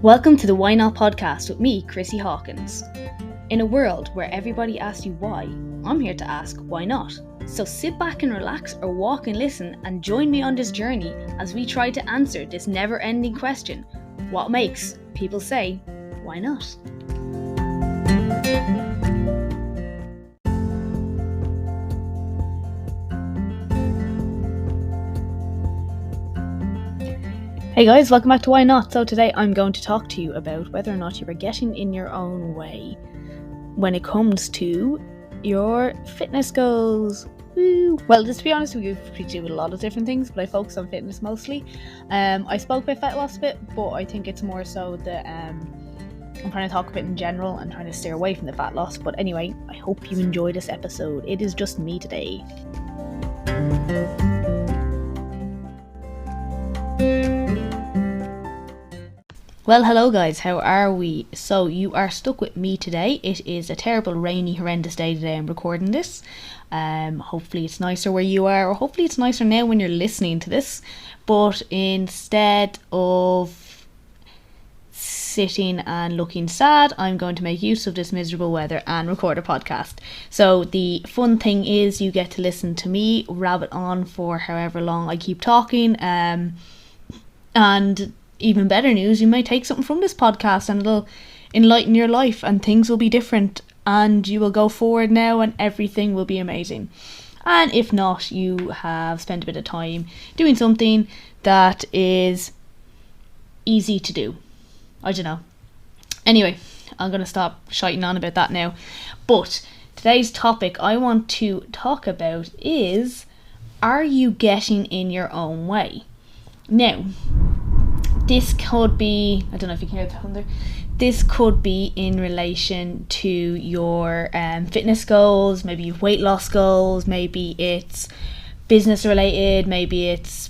Welcome to the Why Not podcast with me, Chrissy Hawkins. In a world where everybody asks you why, I'm here to ask why not. So sit back and relax or walk and listen and join me on this journey as we try to answer this never-ending question: what makes people say, why not? Hey guys, welcome back to Why Not. So today I'm going to talk to you about whether or not you are getting in your own way when it comes to your fitness goals. Woo. Well, just to be honest, we do a lot of different things, but I focus on fitness mostly. I spoke about fat loss a bit, but I think it's more so that I'm trying to talk a bit in general and trying to steer away from the fat loss. But anyway, I hope you enjoy this episode. It is just me today. Well, hello guys, how are we? So you are stuck with me today. It is a terrible, rainy, horrendous day today I'm recording this. Hopefully it's nicer where you are, or hopefully it's nicer now when you're listening to this. But instead of sitting and looking sad, I'm going to make use of this miserable weather and record a podcast. So the fun thing is you get to listen to me rabbit on for however long I keep talking, and even better news, you might take something from this podcast and it'll enlighten your life and things will be different and you will go forward now and everything will be amazing. And if not, you have spent a bit of time doing something that is easy to do. I don't know. Anyway, I'm going to stop shiting on about that now. But today's topic I want to talk about is, are you getting in your own way? Now, this could be, I don't know if you can hear the thunder, this could be in relation to your fitness goals, maybe your weight loss goals, maybe it's business related, maybe it's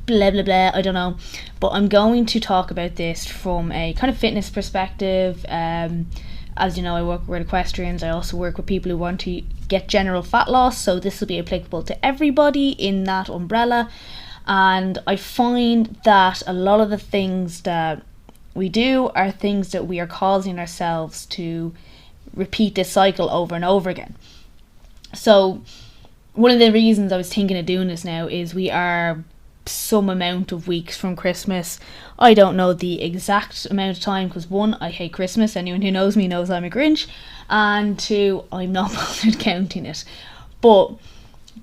blah blah blah, I don't know. But I'm going to talk about this from a kind of fitness perspective. As you know, I work with equestrians. I also work with people who want to get general fat loss, so this will be applicable to everybody in that umbrella. And I find that a lot of the things that we do are things that we are causing ourselves to repeat this cycle over and over again. So one of the reasons I was thinking of doing this now is we are some amount of weeks from Christmas. I don't know the exact amount of time because one, I hate Christmas. Anyone who knows me knows I'm a Grinch. And two, I'm not bothered counting it. But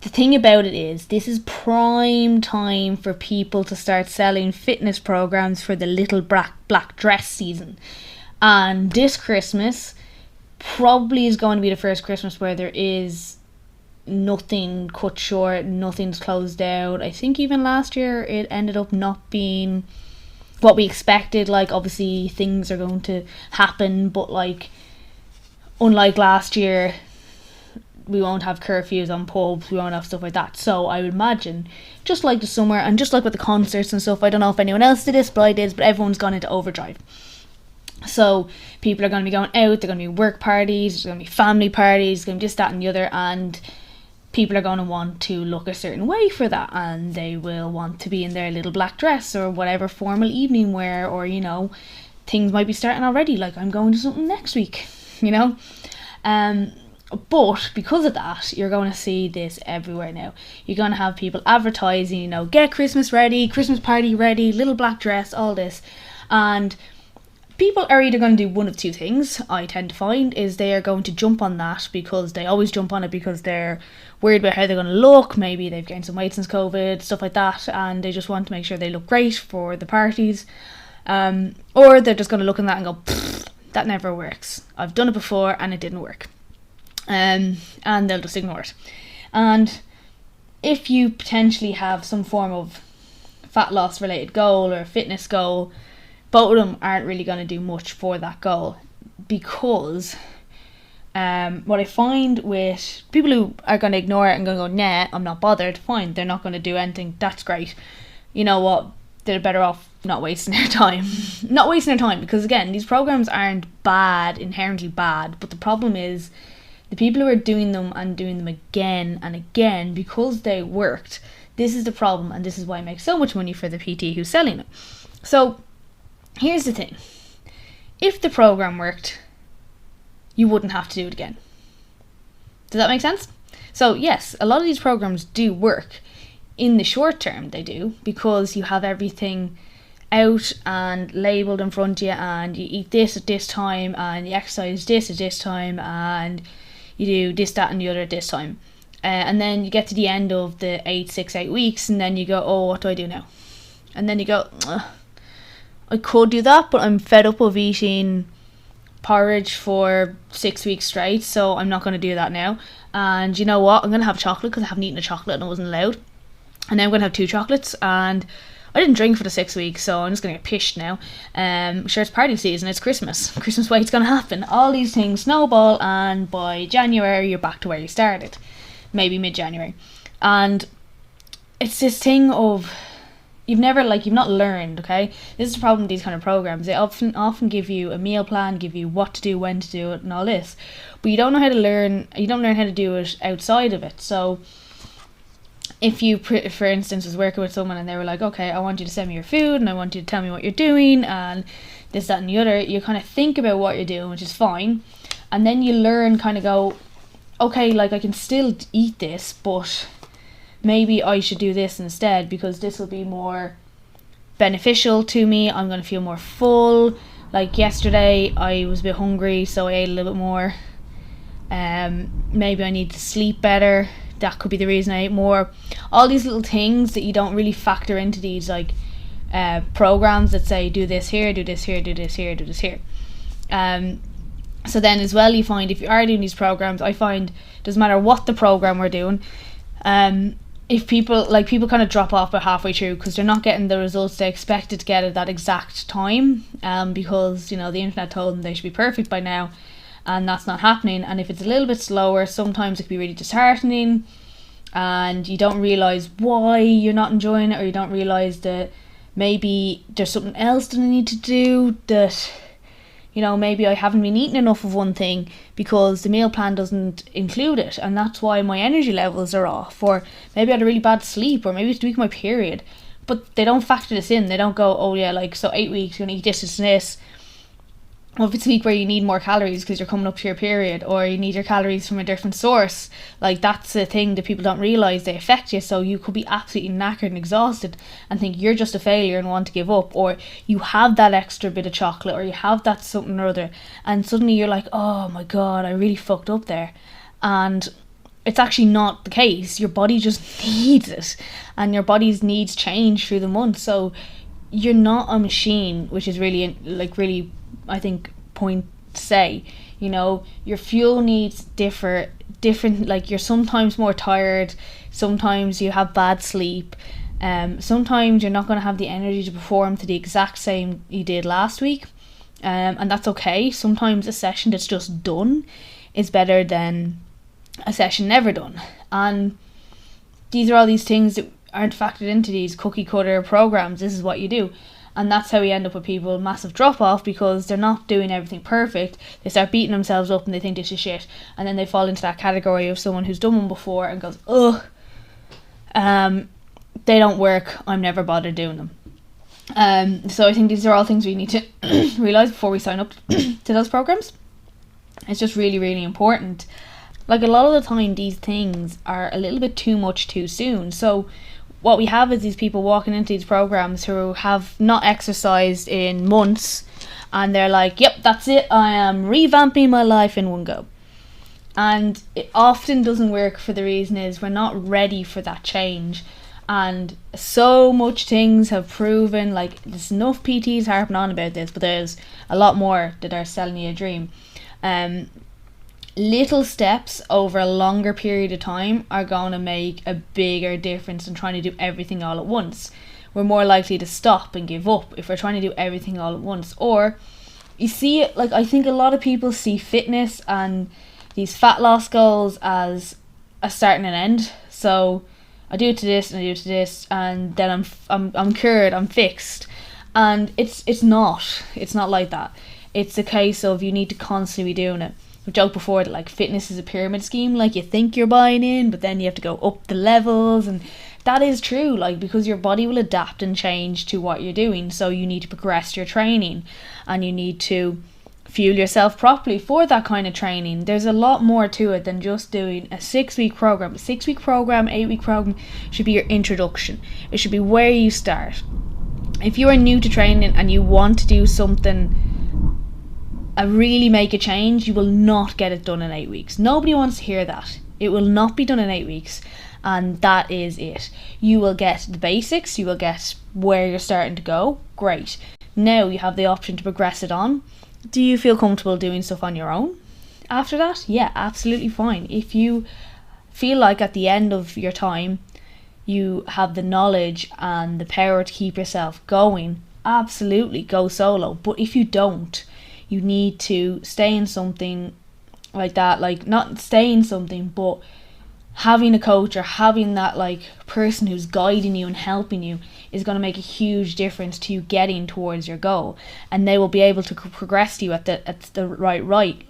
the thing about it is, this is prime time for people to start selling fitness programs for the little black dress season. And this Christmas probably is going to be the first Christmas where there is nothing cut short, nothing's closed down. I think even last year it ended up not being what we expected. Like, obviously things are going to happen, but like, unlike last year, we won't have curfews on pubs, we won't have stuff like that. So I would imagine, just like the summer and just like with the concerts and stuff, I don't know if anyone else did this, but I did, but everyone's gone into overdrive. So people are going to be going out, they're going to be work parties, there's going to be family parties, there's going to be this, that and the other, and people are going to want to look a certain way for that, and they will want to be in their little black dress or whatever formal evening wear, or, you know, things might be starting already, like I'm going to something next week, you know. But because of that, you're going to see this everywhere now. You're going to have people advertising, you know, get Christmas ready, Christmas party ready, little black dress, all this. And people are either going to do one of two things, I tend to find, is they are going to jump on that because they always jump on it because they're worried about how they're going to look. Maybe they've gained some weight since COVID, stuff like that, and they just want to make sure they look great for the parties. Or they're just going to look at that and go, that never works. I've done it before and it didn't work. And they'll just ignore it. And if you potentially have some form of fat loss related goal or fitness goal, both of them aren't really going to do much for that goal, because what I find with people who are going to ignore it and going to go, nah, I'm not bothered, fine, they're not going to do anything, that's great. You know what, they're better off not wasting their time. Not wasting their time, because again, these programs aren't bad, inherently bad, but the problem is the people who are doing them and doing them again and again because they worked. This is the problem, and this is why I make so much money for the PT who's selling it. So here's the thing. if the program worked, you wouldn't have to do it again. Does that make sense? So yes, a lot of these programs do work. In the short term, they do, because you have everything out and labelled in front of you, and you eat this at this time, and you exercise this at this time, and you do this, that and the other at this time. And then you get to the end of the 8 weeks, and then you go, oh, what do I do now? And then you go, I could do that, but I'm fed up of eating porridge for 6 weeks straight, so I'm not going to do that now. And you know what? I'm going to have chocolate because I haven't eaten a chocolate and I wasn't allowed. And now I'm going to have 2 chocolates, and I didn't drink for the 6 weeks, so I'm just going to get pissed now. Sure, it's party season, it's Christmas. Christmas weight's going to happen. All these things snowball, and by January, you're back to where you started. Maybe mid-January. And it's this thing of, you've not learned, okay? This is the problem with these kind of programs. They often give you a meal plan, give you what to do, when to do it, and all this. But you don't know how to learn, you don't learn how to do it outside of it. So if you, for instance, was working with someone and they were like, okay, I want you to send me your food and I want you to tell me what you're doing and this, that and the other, you kind of think about what you're doing, which is fine. And then you learn, kind of go, okay, like I can still eat this, but maybe I should do this instead because this will be more beneficial to me. I'm going to feel more full. Like yesterday I was a bit hungry, so I ate a little bit more. Maybe I need to sleep better. That could be the reason I ate more. All these little things that you don't really factor into these like programs that say do this here, do this here, do this here, do this here. So then as well, you find if you are doing these programs, I find doesn't matter what the program we're doing, if people kind of drop off about halfway through because they're not getting the results they expected to get at that exact time, because the internet told them they should be perfect by now, and that's not happening. And if it's a little bit slower, sometimes it can be really disheartening, and you don't realise why you're not enjoying it, or you don't realise that maybe there's something else that I need to do, that maybe I haven't been eating enough of one thing because the meal plan doesn't include it, and that's why my energy levels are off. Or maybe I had a really bad sleep, or maybe it's week of my period, but they don't factor this in. They don't go, oh yeah, like, so 8 weeks you're gonna eat this, this and this. Well, if it's a week where you need more calories because you're coming up to your period, or you need your calories from a different source, like that's a thing that people don't realise they affect you. So you could be absolutely knackered and exhausted and think you're just a failure and want to give up, or you have that extra bit of chocolate, or you have that something or other, and suddenly you're like, oh my god, I really fucked up there. And it's actually not the case. Your body just needs it, and your body's needs change through the month. So you're not a machine, which is really I think point to say. Your fuel needs different, like you're sometimes more tired, sometimes you have bad sleep, sometimes you're not going to have the energy to perform to the exact same you did last week, and that's okay. Sometimes a session that's just done is better than a session never done, and these are all these things that aren't factored into these cookie cutter programs. This is what you do. And that's how we end up with people, massive drop off, because they're not doing everything perfect. They start beating themselves up and they think this is shit. And then they fall into that category of someone who's done one before and goes, ugh, they don't work, I'm never bothered doing them. So I think these are all things we need to realise before we sign up to those programs. It's just really, really important. Like, a lot of the time these things are a little bit too much too soon. So what we have is these people walking into these programs who have not exercised in months, and they're like, yep, that's it, I am revamping my life in one go. And it often doesn't work for the reason is we're not ready for that change. And so much things have proven, like, there's enough PTs harping on about this, but there's a lot more that are selling you a dream. Little steps over a longer period of time are going to make a bigger difference than trying to do everything all at once. We're more likely to stop and give up if we're trying to do everything all at once. Or you see it, like, I think a lot of people see fitness and these fat loss goals as a start and an end. So I do it to this and I do it to this, and then I'm cured, I'm fixed. And it's not like that. It's a case of you need to constantly be doing it. I've joked before that, like, fitness is a pyramid scheme. Like, you think you're buying in, but then you have to go up the levels, and that is true, like, because your body will adapt and change to what you're doing. So you need to progress your training, and you need to fuel yourself properly for that kind of training. There's a lot more to it than just doing a 6-week program. A 6-week program, 8-week program should be your introduction. It should be where you start. If you are new to training and you want to do something, really make a change, you will not get it done in 8 weeks. Nobody wants to hear that. It will not be done in 8 weeks, and that is it. You will get the basics, you will get where you're starting to go. Great. Now you have the option to progress it on. Do you feel comfortable doing stuff on your own after that? Yeah, absolutely fine. If you feel like at the end of your time you have the knowledge and the power to keep yourself going, absolutely go solo. But if you don't, you need to stay in something like that, like not stay in something, but having a coach or having that like person who's guiding you and helping you is going to make a huge difference to you getting towards your goal, and they will be able to progress you at the right.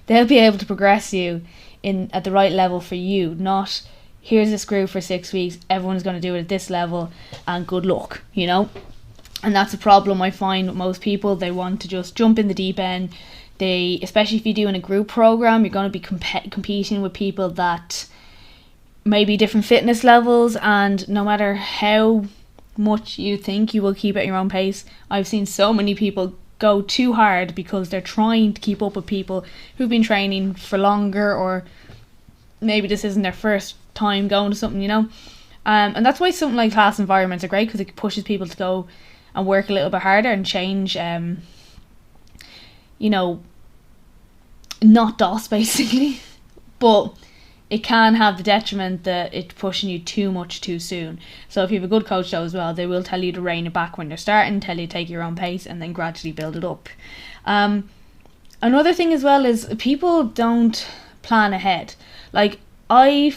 They'll be able to progress you at the right level for you, not here's this group for 6 weeks, everyone's going to do it at this level and good luck, you know. And that's a problem I find with most people. They want to just jump in the deep end. Especially if you do in a group program, you're going to be competing with people that maybe different fitness levels, and no matter how much you think you will keep at your own pace, I've seen so many people go too hard because they're trying to keep up with people who've been training for longer, or maybe this isn't their first time going to something, you know. And that's why something like class environments are great, because it pushes people to go and work a little bit harder and change, you know, not DOS basically, but it can have the detriment that it's pushing you too much too soon. So if you have a good coach though as well, they will tell you to rein it back when you're starting, tell you to take your own pace and then gradually build it up. Another thing as well is people don't plan ahead. Like I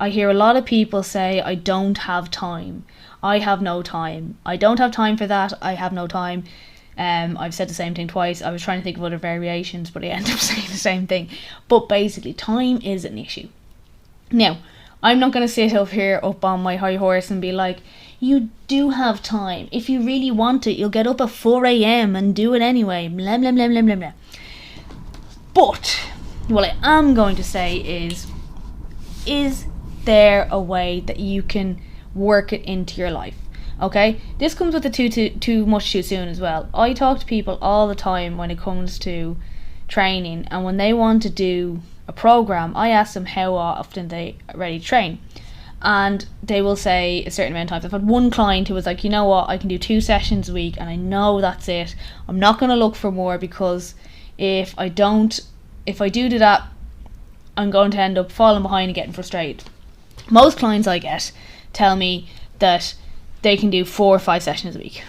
hear a lot of people say, I don't have time. I have no time. I don't have time for that. I have no time. I've said the same thing twice. I was trying to think of other variations, but I end up saying the same thing. But basically, time is an issue. Now, I'm not going to sit up on my high horse and be like, you do have time. If you really want it, you'll get up at 4 a.m. and do it anyway. Blah, blah, blah, blah, blah, blah. But what I am going to say is there a way that you can work it into your life? Okay, this comes with the too much too soon as well. I talk to people all the time when it comes to training, and when they want to do a program, I ask them how often they are ready to train, and they will say a certain amount of times. I've had one client who was like, you know what, I can do 2 sessions a week and I know that's it. I'm not going to look for more, because if I do that, I'm going to end up falling behind and getting frustrated. Most clients I get tell me that they can do 4 or 5 sessions a week,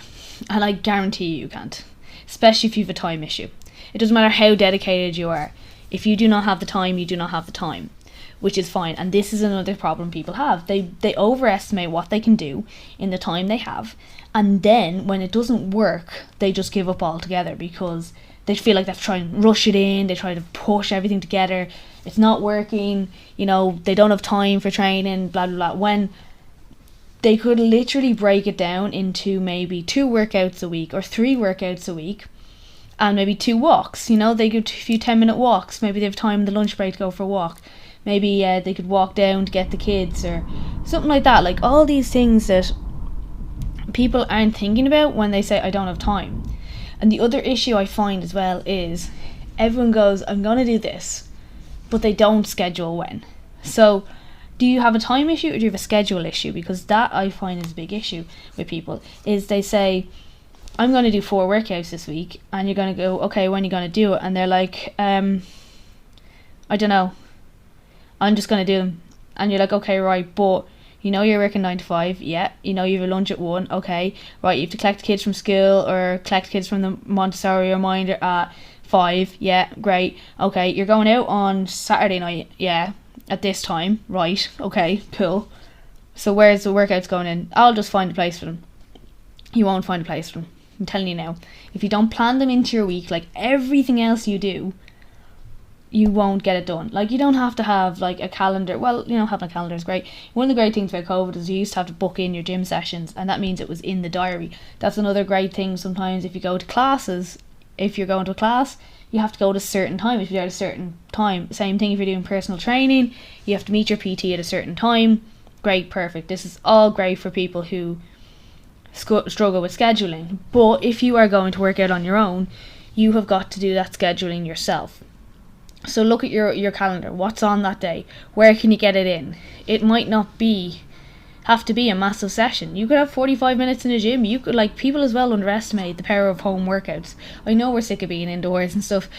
and I guarantee you can't, especially if you have a time issue. It doesn't matter how dedicated you are. If you do not have the time, you do not have the time, which is fine. And this is another problem people have. They overestimate what they can do in the time they have, and then when it doesn't work, they just give up altogether because they feel like they have to try and rush it in. They try to push everything together. It's not working. You know, they don't have time for training, blah, blah, blah. When they could literally break it down into maybe 2 workouts a week or 3 workouts a week, and maybe 2 walks. You know, they could a few 10-minute walks. Maybe they have time in the lunch break to go for a walk. Maybe they could walk down to get the kids or something like that. Like all these things that people aren't thinking about when they say, I don't have time. And the other issue I find as well is everyone goes, I'm going to do this, but they don't schedule when. So do you have a time issue or do you have a schedule issue? Because that I find is a big issue with people, is they say, I'm going to do 4 workouts this week, and you're going to go, okay, when are you going to do it? And they're like, I don't know, I'm just going to do them. And you're like, okay, right, but you know you're working 9 to 5, yeah, you know you have a lunch at 1, okay, right, you have to collect the kids from school or collect kids from the Montessori reminder at 5, yeah, great, okay, you're going out on Saturday night, yeah, at this time, right, okay, cool. So where's the workouts going in? I'll just find a place for them. You won't find a place for them, I'm telling you now. If you don't plan them into your week like everything else you do, you won't get it done. Like, you don't have to have like a calendar. Well, having a calendar is great. One of the great things about COVID is you used to have to book in your gym sessions, and that means it was in the diary. That's another great thing. Sometimes if you go to classes, if you're going to a class, you have to go at a certain time. If you're at a certain time, same thing if you're doing personal training, you have to meet your PT at a certain time. Great, perfect. This is all great for people who struggle with scheduling. But if you are going to work out on your own, you have got to do that scheduling yourself. So look at your calendar. What's on that day? Where can you get it in? It might not have to be a massive session. You could have 45 minutes in a gym. You could, like, people as well underestimate the power of home workouts. I know we're sick of being indoors and stuff,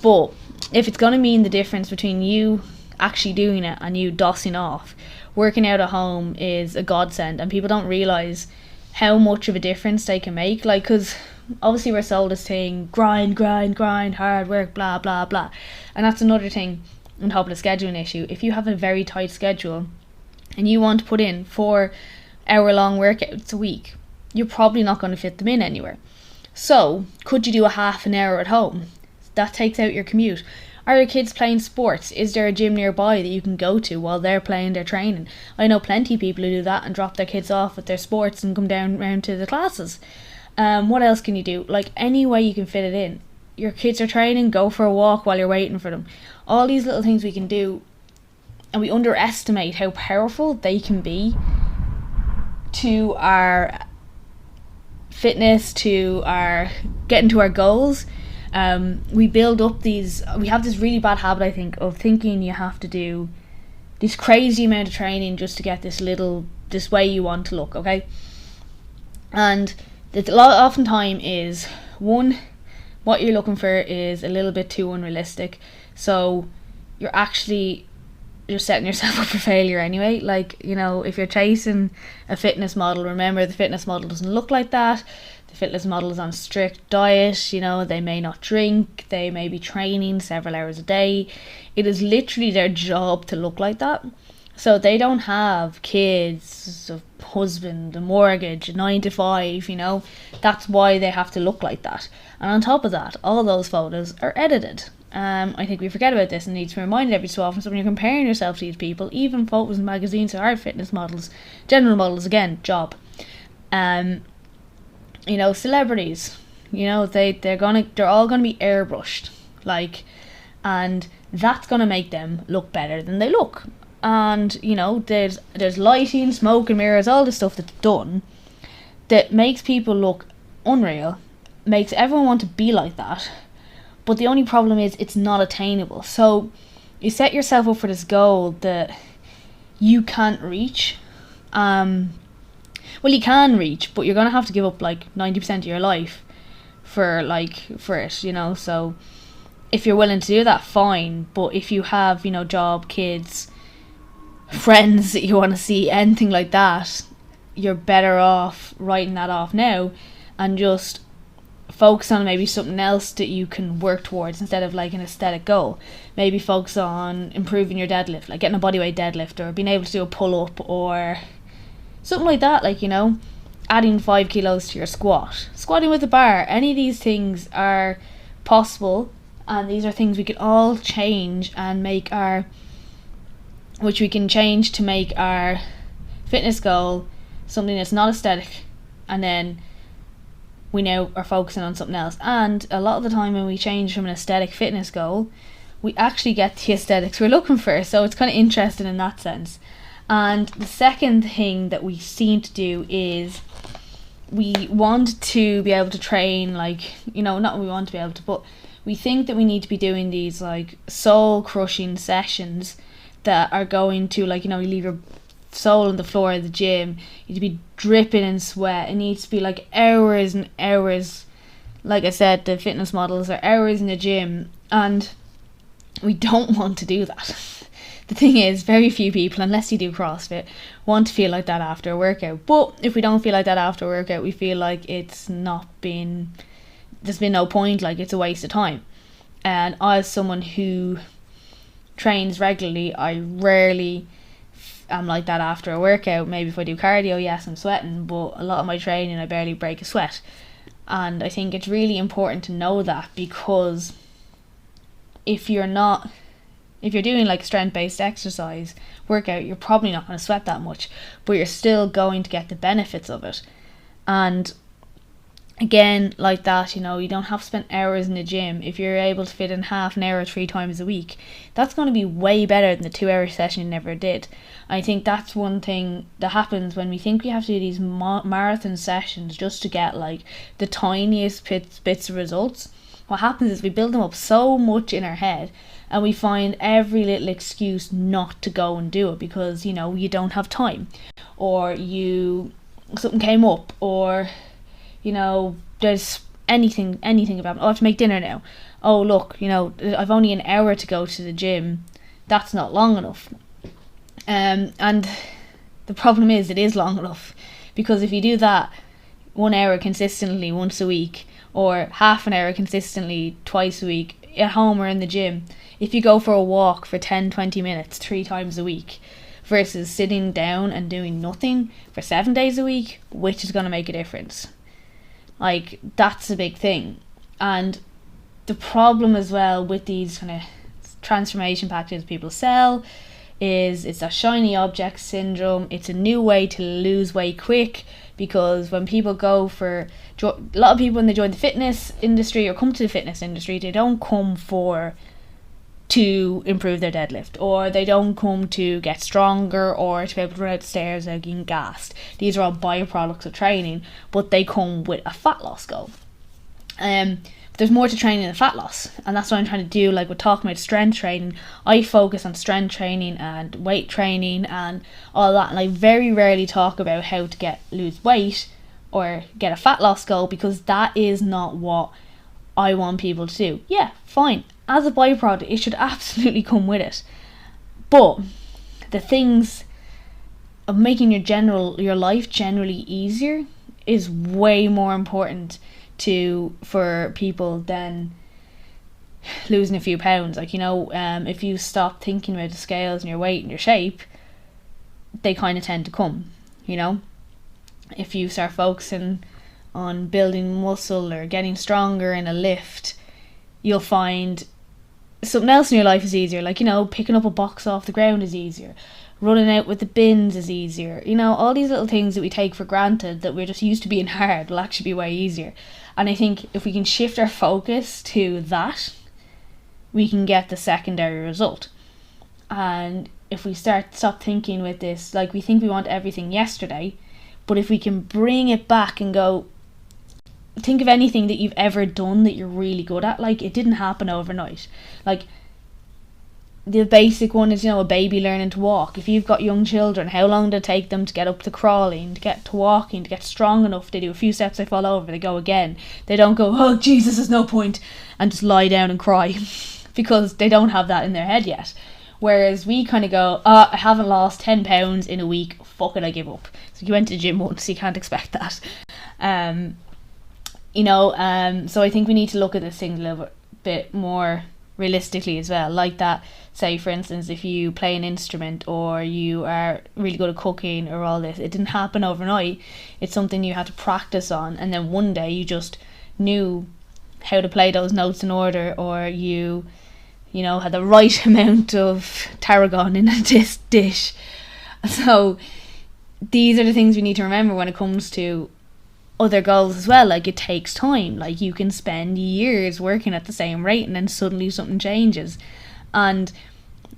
but if it's going to mean the difference between you actually doing it and you dossing off, working out at home is a godsend, and people don't realise how much of a difference they can make. Like, because obviously we're sold this thing, grind, hard work, blah, blah, blah. And that's another thing on top of the scheduling issue. If you have a very tight schedule and you want to put in 4-hour-long workouts a week, you're probably not going to fit them in anywhere. So, could you do a half an hour at home? That takes out your commute. Are your kids playing sports? Is there a gym nearby that you can go to while they're playing their training? I know plenty of people who do that and drop their kids off with their sports and come down round to the classes. What else can you do? Like, any way you can fit it in. Your kids are training, go for a walk while you're waiting for them. All these little things we can do, and we underestimate how powerful they can be to our fitness, to our getting to our goals. We build up we have this really bad habit, I think, of thinking you have to do this crazy amount of training just to get this way you want to look, okay? And oftentimes is, one, what you're looking for is a little bit too unrealistic. So you're setting yourself up for failure anyway. Like, if you're chasing a fitness model, remember the fitness model doesn't look like that. The fitness model is on a strict diet. They may not drink. They may be training several hours a day. It is literally their job to look like that. So they don't have kids, a husband, a mortgage, a 9 to 5, That's why they have to look like that. And on top of that, all those photos are edited. I think we forget about this and need to be reminded every so often. So when you're comparing yourself to these people, even photos in magazines that are fitness models, general models, again, job. Celebrities, they're all gonna be airbrushed, and that's gonna make them look better than they look. And there's lighting, smoke and mirrors, all the stuff that's done that makes people look unreal, makes everyone want to be like that. But the only problem is it's not attainable. So you set yourself up for this goal that you can't reach. Well, you can reach, but you're gonna have to give up 90% of your life for it. So if you're willing to do that, fine. But if you have job, kids, friends that you want to see, anything like that, you're better off writing that off now and just focus on maybe something else that you can work towards instead of an aesthetic goal. Maybe focus on improving your deadlift, like getting a bodyweight deadlift, or being able to do a pull-up, or something like that, adding 5 kilos to your squatting with a bar. Any of these things are possible, and these are things we can all change and make to make our fitness goal something that's not aesthetic, and then we now are focusing on something else. And a lot of the time when we change from an aesthetic fitness goal, we actually get the aesthetics we're looking for. So it's kind of interesting in that sense. And the second thing that we seem to do is we want to be able to train, not we want to be able to, but we think that we need to be doing these soul crushing sessions that are going to you leave your soul on the floor of the gym. You need to be dripping in sweat. It needs to be hours and hours. Like I said, the fitness models are hours in the gym, and we don't want to do that. The thing is, very few people, unless you do CrossFit, want to feel like that after a workout. But if we don't feel like that after a workout, we feel like there's been no point, it's a waste of time. And as someone who trains regularly, I rarely am like that after a workout. Maybe if I do cardio, yes, I'm sweating, but a lot of my training I barely break a sweat. And I think it's really important to know that, because if you're not If you're doing like strength-based exercise workout, you're probably not going to sweat that much, but you're still going to get the benefits of it. And again, like that, you don't have to spend hours in the gym. If you're able to fit in half an hour 3 times a week, that's going to be way better than the 2-hour session you never did. I think that's one thing that happens when we think we have to do these marathon sessions just to get like the tiniest bits of results. What happens is we build them up so much in our head, and we find every little excuse not to go and do it because you don't have time, or something came up, or there's anything about, I have to make dinner now. Oh look, I've only an hour to go to the gym. That's not long enough. And the problem is, it is long enough, because if you do that 1 hour consistently once a week, or half an hour consistently twice a week, at home or in the gym, if you go for a walk for 10-20 minutes 3 times a week, versus sitting down and doing nothing for 7 days a week, which is going to make a difference? Like, that's a big thing. And the problem as well with these kind of transformation packages people sell is it's a shiny object syndrome. It's a new way to lose weight quick, because when people a lot of people, when they join the fitness industry or come to the fitness industry, they don't come to improve their deadlift, or they don't come to get stronger, or to be able to run out the stairs without getting gassed. These are all byproducts of training, but they come with a fat loss goal. But there's more to training than fat loss, and that's what I'm trying to do. Like, we're talking about strength training, I focus on strength training and weight training and all that, and I very rarely talk about how to lose weight or get a fat loss goal, because that is not what I want people to do. Yeah, fine, as a byproduct it should absolutely come with it, but the things of making your life generally easier is way more important for people than losing a few pounds. Like, if you stop thinking about the scales and your weight and your shape, they kind of tend to come. If you start focusing on building muscle or getting stronger in a lift, you'll find something else in your life is easier. Like, picking up a box off the ground is easier, running out with the bins is easier. All these little things that we take for granted that we're just used to being hard will actually be way easier. And I think if we can shift our focus to that, we can get the secondary result. And if we stop thinking with this, like, we think we want everything yesterday, but if we can bring it back and go, think of anything that you've ever done that you're really good at. Like, it didn't happen overnight. Like, the basic one is, a baby learning to walk. If you've got young children, how long did it take them to get up to crawling, to get to walking, to get strong enough? They do a few steps, they fall over, they go again. They don't go, oh Jesus, there's no point, and just lie down and cry because they don't have that in their head yet. Whereas we kind of go, I haven't lost 10 pounds in a week, fuck it, I give up. So you went to the gym once, you can't expect that. So I think we need to look at this thing a little bit more realistically as well. Like that, say for instance, if you play an instrument or you are really good at cooking or all this, it didn't happen overnight. It's something you had to practice on, and then one day you just knew how to play those notes in order, or you had the right amount of tarragon in a dish. So these are the things we need to remember when it comes to other goals as well. Like, it takes time. Like, you can spend years working at the same rate and then suddenly something changes, and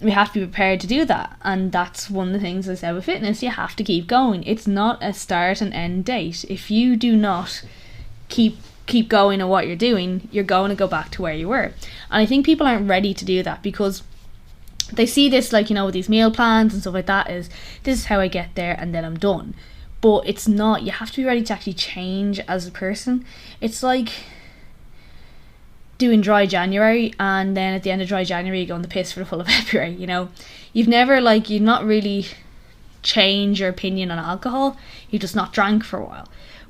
we have to be prepared to do that. And that's one of the things I said with fitness, you have to keep going. It's not a start and end date. If you do not keep going at what you're doing, you're going to go back to where you were. And I think people aren't ready to do that, because they see this, like, with these meal plans and stuff like that, is this is how I get there and then I'm done. But it's not. You have to be ready to actually change as a person. It's like doing dry January, and then at the end of dry January you go on the piss for the full of February. You've not really changed your opinion on alcohol. You've just not drank for a while.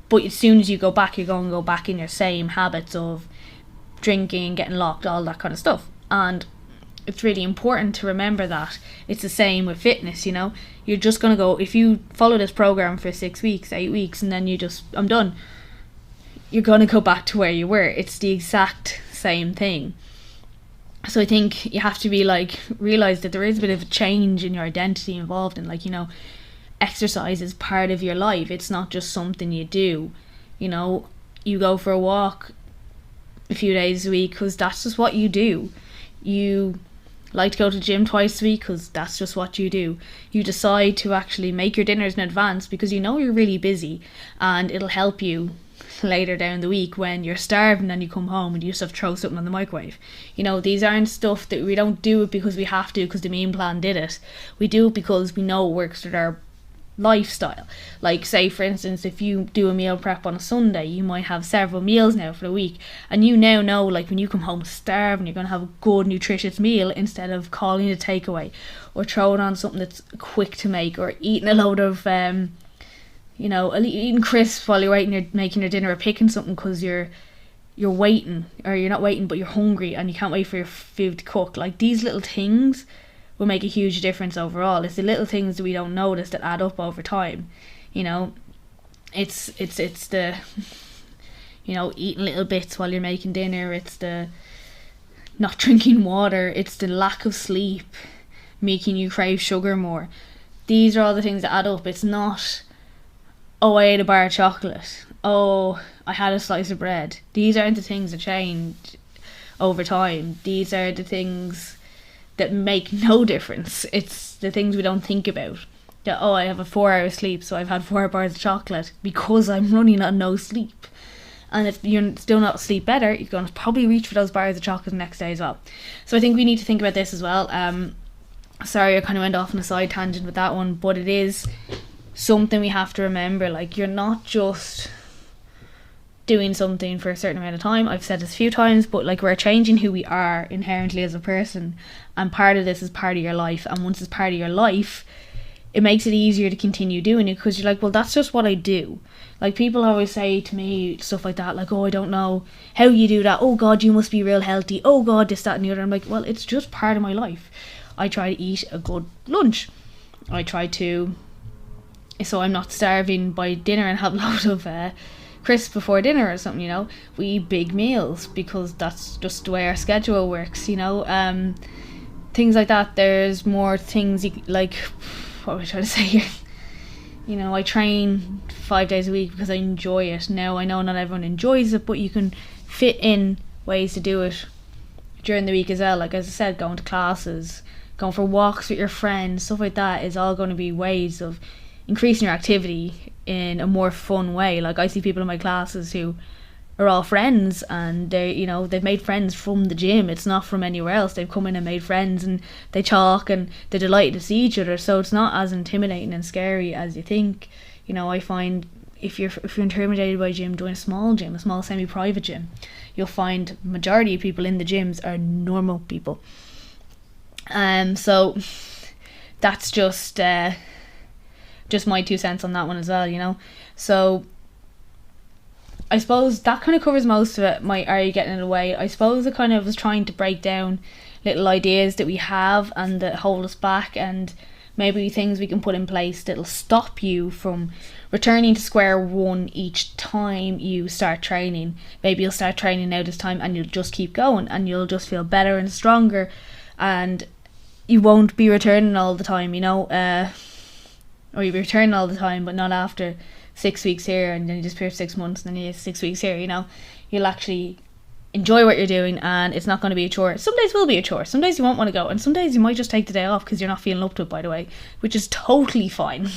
But as soon as you go back, you're going to go back in your same habits of drinking, getting locked, all that kind of stuff. And it's really important to remember that. It's the same with fitness. You're just going to go, if you follow this program for 6 weeks, 8 weeks, and then I'm done, you're going to go back to where you were. It's the exact same thing. So I think you have to be like, realize that there is a bit of a change in your identity involved in, like, you know, exercise is part of your life. It's not just something you do. You know, you go for a walk a few days a week because that's just what you do. You like to go to the gym twice a week because that's just what you do. You decide to actually make your dinners in advance because you know you're really busy, and it'll help you later down the week when you're starving and you come home and you just have to throw something on the microwave. You know, these aren't stuff that we don't do it because we have to, because the meal plan did it. We do it because we know it works with our lifestyle. Like, say for instance, if you do a meal prep on a Sunday, you might have several meals now for the week, and you now know, like, when you come home starving, you're going to have a good nutritious meal instead of calling it a takeaway or throwing on something that's quick to make, or eating a load of you know, eating crisps while you're making your dinner, or picking something because you're waiting, or you're not waiting but you're hungry and you can't wait for your food to cook. Like, these little things will make a huge difference overall. It's the little things that we don't notice that add up over time. You know, it's the, you know, eating little bits while you're making dinner. It's the not drinking water. It's the lack of sleep making you crave sugar more. These are all the things that add up. It's not, oh, I ate a bar of chocolate, oh, I had a slice of bread. These aren't the things that change over time. These are the things that make no difference. It's the things we don't think about. That, oh, I have a 4-hour sleep, so I've had 4 bars of chocolate because I'm running on no sleep. And if you're still not sleep better, you're going to probably reach for those bars of chocolate the next day as well. So I think we need to think about this as well. Sorry, I kind of went off on a side tangent with that one, but it is something we have to remember. Like, you're not just doing something for a certain amount of time. I've said this a few times, but like, we're changing who we are inherently as a person, and part of this is part of your life. And once it's part of your life, it makes it easier to continue doing it, because you're like, well, that's just what I do. Like, people always say to me stuff like that, like, oh, I don't know how you do that, oh god, you must be real healthy, oh god, this, that and the other. I'm like, well, it's just part of my life. I try to eat a good lunch. I try to, so I'm not starving by dinner and have a load of crisps before dinner or something, you know. We eat big meals because that's just the way our schedule works, you know. Things like that. There's more things like, what am I trying to say here? You know, I train 5 days a week because I enjoy it. Now, I know not everyone enjoys it, but you can fit in ways to do it during the week as well. Like, as I said, going to classes, going for walks with your friends, stuff like that is all going to be ways of increasing your activity in a more fun way. Like, I see people in my classes who are all friends, and they, you know, they've made friends from the gym. It's not from anywhere else. They've come in and made friends, and they talk and they're delighted to see each other. So it's not as intimidating and scary as you think. You know, I find if you're intimidated by a gym, join a small semi-private gym. You'll find majority of people in the gyms are normal people. So that's just my 2 cents on that one as well, you know. So I suppose that kind of covers most of it. Are you getting in the way? I suppose it kind of was trying to break down little ideas that we have and that hold us back, and maybe things we can put in place that'll stop you from returning to square one each time you start training. Maybe you'll start training now this time and you'll just keep going, and you'll just feel better and stronger, and you won't be returning all the time, you know. Or you'll be returning all the time, but not after 6 weeks here, and then you disappear for 6 months, and then you have 6 weeks here, you know. You'll actually enjoy what you're doing, and it's not going to be a chore. Some days will be a chore. Some days you won't want to go, and some days you might just take the day off because you're not feeling up to it, by the way, which is totally fine.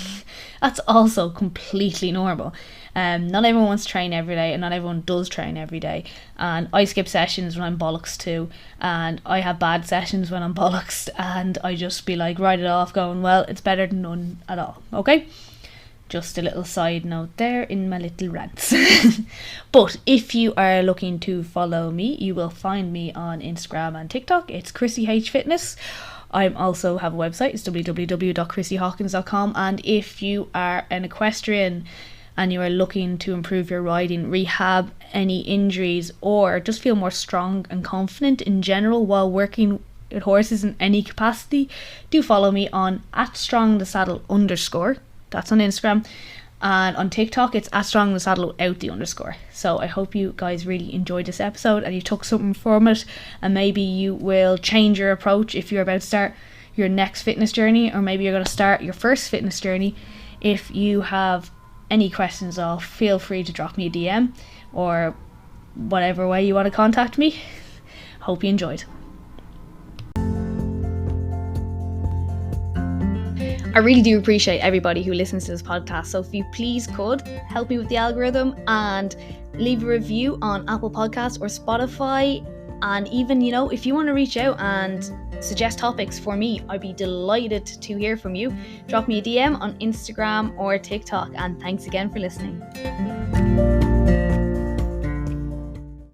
That's also completely normal. Not everyone wants to train every day, and not everyone does train every day. And I skip sessions when I'm bollocks too, and I have bad sessions when I'm bollocks, and I just be like, write it off, going, well, it's better than none at all. Okay? Just a little side note there in my little rants. But if you are looking to follow me, you will find me on Instagram and TikTok. It's Chrissy H Fitness. I also have a website. It's www.chrissyhawkins.com. And if you are an equestrian and you are looking to improve your riding, rehab any injuries, or just feel more strong and confident in general while working with horses in any capacity, do follow me on @strongthesaddle_. That's on Instagram. And on TikTok, it's at Strong in the Saddle without the underscore. So I hope you guys really enjoyed this episode and you took something from it, and maybe you will change your approach if you're about to start your next fitness journey, or maybe you're going to start your first fitness journey. If you have any questions off, feel free to drop me a DM or whatever way you want to contact me. Hope you enjoyed. I really do appreciate everybody who listens to this podcast, so if you please could help me with the algorithm and leave a review on Apple Podcasts or Spotify, and even, if you want to reach out and suggest topics for me, I'd be delighted to hear from you. Drop me a DM on Instagram or TikTok, and thanks again for listening.